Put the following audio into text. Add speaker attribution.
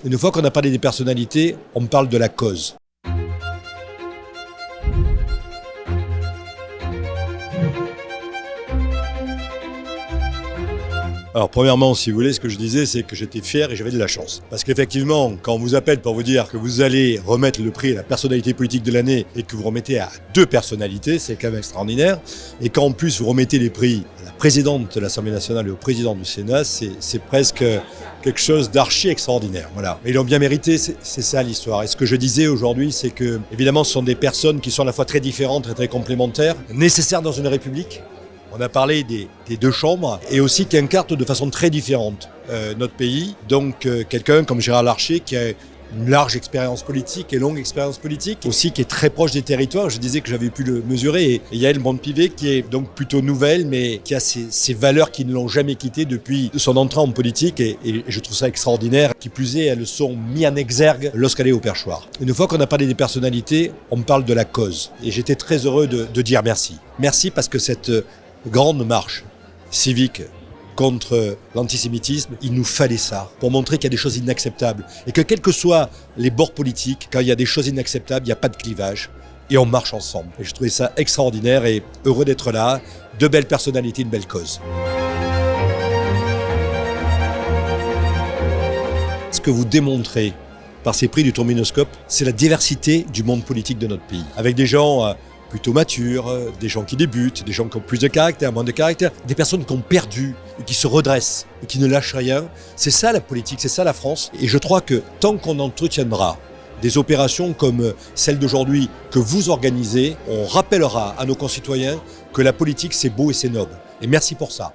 Speaker 1: Une fois qu'on a parlé des personnalités, on parle de la cause. Alors premièrement, si vous voulez, ce que je disais, c'est que j'étais fier et j'avais de la chance. Parce qu'effectivement, quand on vous appelle pour vous dire que vous allez remettre le prix à la personnalité politique de l'année et que vous remettez à 2 personnalités, c'est quand même extraordinaire. Et quand en plus vous remettez les prix à la présidente de l'Assemblée nationale et au président du Sénat, c'est presque quelque chose d'archi extraordinaire. Voilà. Et ils l'ont bien mérité, c'est ça l'histoire. Et ce que je disais aujourd'hui, c'est que évidemment ce sont des personnes qui sont à la fois très différentes et très complémentaires, nécessaires dans une république. On a parlé des 2 chambres et aussi qui incarnent de façon très différente notre pays. Donc quelqu'un comme Gérard Larcher qui a une large expérience politique et longue expérience politique, aussi qui est très proche des territoires. Je disais que j'avais pu le mesurer. Et Yaël Braun-Pivet qui est donc plutôt nouvelle mais qui a ces valeurs qui ne l'ont jamais quitté depuis son entrée en politique et je trouve ça extraordinaire. Qui plus est, elles sont mises en exergue lorsqu'elle est au perchoir. Une fois qu'on a parlé des personnalités, on parle de la cause. Et j'étais très heureux de dire merci. Merci parce que cette grande marche civique contre l'antisémitisme, il nous fallait ça pour montrer qu'il y a des choses inacceptables et que quels que soient les bords politiques, quand il y a des choses inacceptables, il n'y a pas de clivage et on marche ensemble. Et je trouvais ça extraordinaire et heureux d'être là, 2 belles personnalités, une belle cause. Ce que vous démontrez par ces prix du Tourminoscope, c'est la diversité du monde politique de notre pays. Avec des gens plutôt matures, des gens qui débutent, des gens qui ont plus de caractère, moins de caractère, des personnes qui ont perdu et qui se redressent et qui ne lâchent rien. C'est ça la politique, c'est ça la France. Et je crois que tant qu'on entretiendra des opérations comme celle d'aujourd'hui que vous organisez, on rappellera à nos concitoyens que la politique c'est beau et c'est noble. Et merci pour ça.